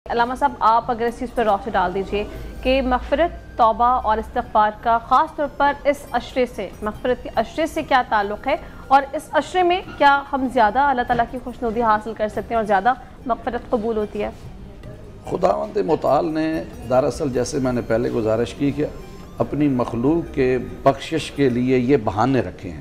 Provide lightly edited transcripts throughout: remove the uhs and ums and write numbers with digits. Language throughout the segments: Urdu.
علامہ صاحب آپ اگر اس چیز پر روشنی ڈال دیجئے کہ مغفرت، توبہ اور استغفار کا خاص طور پر اس عشرے سے، مغفرت کے عشرے سے کیا تعلق ہے، اور اس عشرے میں کیا ہم زیادہ اللہ تعالیٰ کی خوشنودی حاصل کر سکتے ہیں اور زیادہ مغفرت قبول ہوتی ہے؟ خداوند متعال نے دراصل جیسے میں نے پہلے گزارش کی کہ اپنی مخلوق کے بخشش کے لیے یہ بہانے رکھے ہیں،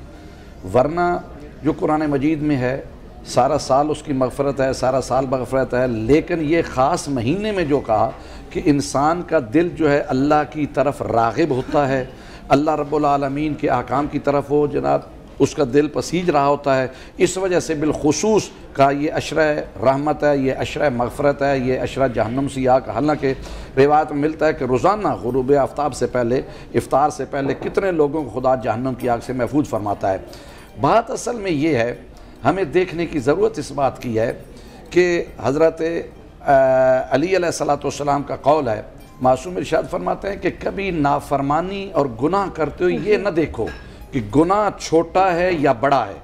ورنہ جو قرآن مجید میں ہے سارا سال اس کی مغفرت ہے، سارا سال مغفرت ہے، لیکن یہ خاص مہینے میں جو کہا کہ انسان کا دل جو ہے اللہ کی طرف راغب ہوتا ہے، اللہ رب العالمین کے احکام کی طرف وہ جناب اس کا دل پسیج رہا ہوتا ہے، اس وجہ سے بالخصوص کا یہ عشرہ رحمت ہے، یہ عشرہ مغفرت ہے، یہ عشرہ جہنم سے آگ۔ حالانکہ روایت میں ملتا ہے کہ روزانہ غروب آفتاب سے پہلے، افطار سے پہلے کتنے لوگوں کو خدا جہنم کی آگ سے محفوظ فرماتا ہے۔ بات اصل میں یہ ہے، ہمیں دیکھنے کی ضرورت اس بات کی ہے کہ حضرت علی علیہ السلام کا قول ہے، معصوم ارشاد فرماتے ہیں کہ کبھی نافرمانی اور گناہ کرتے ہو یہ نہ دیکھو کہ گناہ چھوٹا ہے یا بڑا ہے،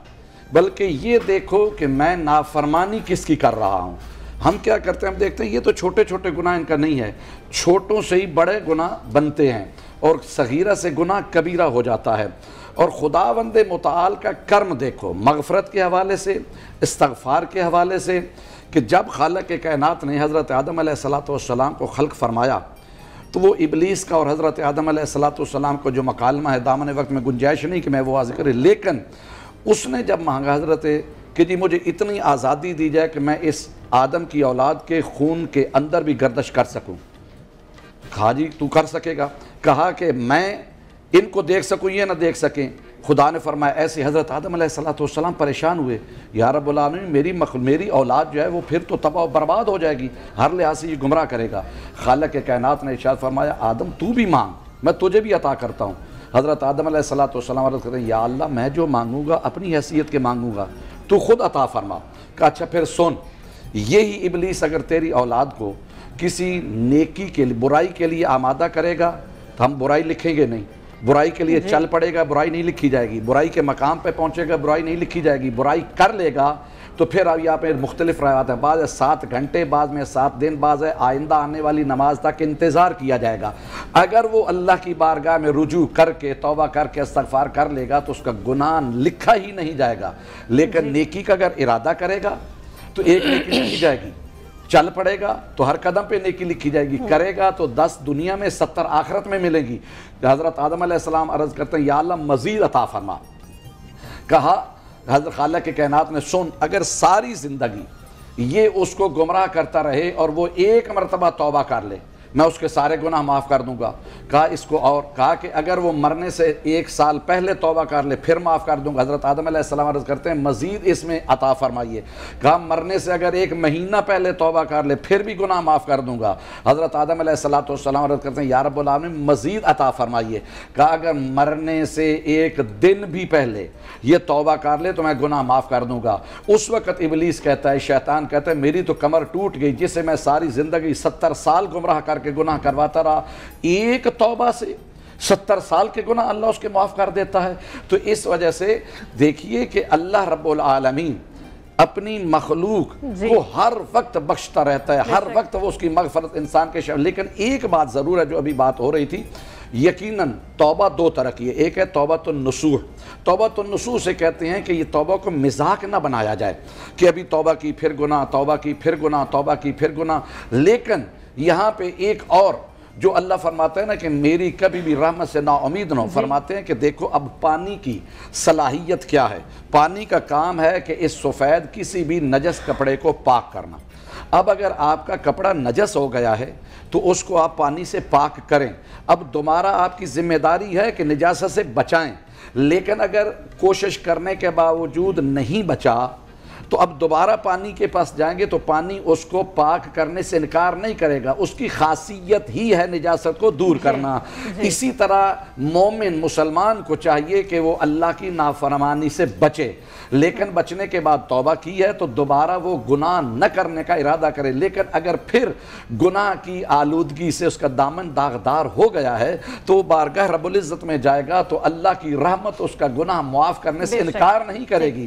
بلکہ یہ دیکھو کہ میں نافرمانی کس کی کر رہا ہوں۔ ہم کیا کرتے ہیں، ہم دیکھتے ہیں یہ تو چھوٹے چھوٹے گناہ ان کا نہیں ہے، چھوٹوں سے ہی بڑے گناہ بنتے ہیں اور صغیرہ سے گناہ کبیرہ ہو جاتا ہے۔ اور خداوند متعال کا کرم دیکھو مغفرت کے حوالے سے، استغفار کے حوالے سے، کہ جب خالق کائنات نے حضرت آدم علیہ السلام کو خلق فرمایا تو وہ ابلیس کا اور حضرت آدم علیہ السلام کو جو مکالمہ ہے دامن وقت میں گنجائش نہیں کہ میں وہ واضح کرے، لیکن اس نے جب مانگا حضرت کہ جی مجھے اتنی آزادی دی جائے کہ میں اس آدم کی اولاد کے خون کے اندر بھی گردش کر سکوں، کہا جی تو کر سکے گا، کہا کہ میں ان کو دیکھ سکوں یہ نہ دیکھ سکیں۔ خدا نے فرمایا ایسے حضرت آدم علیہ السلام پریشان ہوئے، یا رب العالمین میری اولاد جو ہے وہ پھر تو تباہ و برباد ہو جائے گی، ہر لحاظ سے یہ گمراہ کرے گا۔ خالق کائنات نے ارشاد فرمایا آدم تو بھی مانگ، میں تجھے بھی عطا کرتا ہوں۔ حضرت آدم علیہ السلام عرض کرتے ہیں یا اللہ میں جو مانگوں گا اپنی حیثیت کے مانگوں گا، تو خود عطا فرما۔ کہا اچھا پھر سن، یہی ابلیس اگر تیری اولاد کو کسی نیکی کے لیے برائی کے لیے آمادہ کرے گا تو ہم برائی لکھیں گے نہیں، برائی کے لیے چل پڑے گا برائی نہیں لکھی جائے گی، برائی کے مقام پہ پہنچے گا برائی نہیں لکھی جائے گی، برائی کر لے گا تو پھر اب یہاں پہ مختلف روایات ہیں، بعض 7 گھنٹے، بعض میں 7 دن، بعض ہے آئندہ آنے والی نماز تک انتظار کیا جائے گا۔ اگر وہ اللہ کی بارگاہ میں رجوع کر کے توبہ کر کے استغفار کر لے گا تو اس کا گناہ لکھا ہی نہیں جائے گا، لیکن نیکی کا اگر ارادہ کرے گا تو ایک نیکی لکھی جائے گی، چل پڑے گا تو ہر قدم پہ نیکی لکھی جائے گی، کرے گا تو 10 دنیا میں 70 آخرت میں ملے گی۔ حضرت آدم علیہ السلام عرض کرتے ہیں یا اللہ مزید عطا فرما۔ کہا حضرت خالق کائنات نے سن، اگر ساری زندگی یہ اس کو گمراہ کرتا رہے اور وہ ایک مرتبہ توبہ کر لے میں اس کے سارے گناہ معاف کر دوں گا۔ کہا اس کو، اور کہا کہ اگر وہ مرنے سے 1 سال پہلے توبہ کر لے پھر معاف کر دوں گا۔ حضرت آدم علیہ السلام عرض کرتے ہیں مزید اس میں عطا فرمائیے۔ کہا مرنے سے اگر 1 مہینہ پہلے توبہ کر لے پھر بھی گناہ معاف کر دوں گا۔ حضرت آدم علیہ السلام عرض کرتے ہیں یا رب العالمین مزید عطا فرمائیے۔ کہا اگر مرنے سے 1 دن بھی پہلے یہ توبہ کر لے تو میں گناہ معاف کر دوں گا۔ اس وقت ابلیس کہتا ہے، شیطان کہتا ہے میری تو کمر ٹوٹ گئی، جسے میں ساری زندگی 70 سال گمراہ کر کے گناہ کرواتا رہا، ایک توبہ سے 70 سال کے گناہ اللہ اس کے معاف کر دیتا ہے۔ تو اس وجہ سے دیکھیے کہ اللہ رب العالمین اپنی مخلوق کو ہر وقت بخشتا رہتا ہے، ہر وقت وہ اس کی مغفرت انسان کے شامل۔ لیکن ایک بات ضرور ہے جو ابھی بات ہو رہی تھی، یقیناً توبہ 2 طرح کی ہے، ایک ہے توبۃ النصوح۔ توبۃ النصوح سے کہتے ہیں کہ یہ توبہ کو مزاق نہ بنایا جائے کہ ابھی توبہ کی پھر گناہ، توبہ کی پھر گناہ، توبہ کی پھر گناہ۔ لیکن یہاں پہ ایک اور جو اللہ فرماتے ہیں نا کہ میری کبھی بھی رحمت سے نا امید نہ ہو، فرماتے ہیں کہ دیکھو اب پانی کی صلاحیت کیا ہے، پانی کا کام ہے کہ اس سفید کسی بھی نجس کپڑے کو پاک کرنا۔ اب اگر آپ کا کپڑا نجس ہو گیا ہے تو اس کو آپ پانی سے پاک کریں، اب دوبارہ آپ کی ذمہ داری ہے کہ نجاست سے بچائیں، لیکن اگر کوشش کرنے کے باوجود نہیں بچا تو اب دوبارہ پانی کے پاس جائیں گے تو پانی اس کو پاک کرنے سے انکار نہیں کرے گا، اس کی خاصیت ہی ہے نجاست کو دور کرنا۔ اسی طرح مومن مسلمان کو چاہیے کہ وہ اللہ کی نافرمانی سے بچے، لیکن بچنے کے بعد توبہ کی ہے تو دوبارہ وہ گناہ نہ کرنے کا ارادہ کرے۔ لیکن اگر پھر گناہ کی آلودگی سے اس کا دامن داغدار ہو گیا ہے تو وہ بارگاہ رب العزت میں جائے گا تو اللہ کی رحمت اس کا گناہ معاف کرنے سے انکار نہیں کرے گی،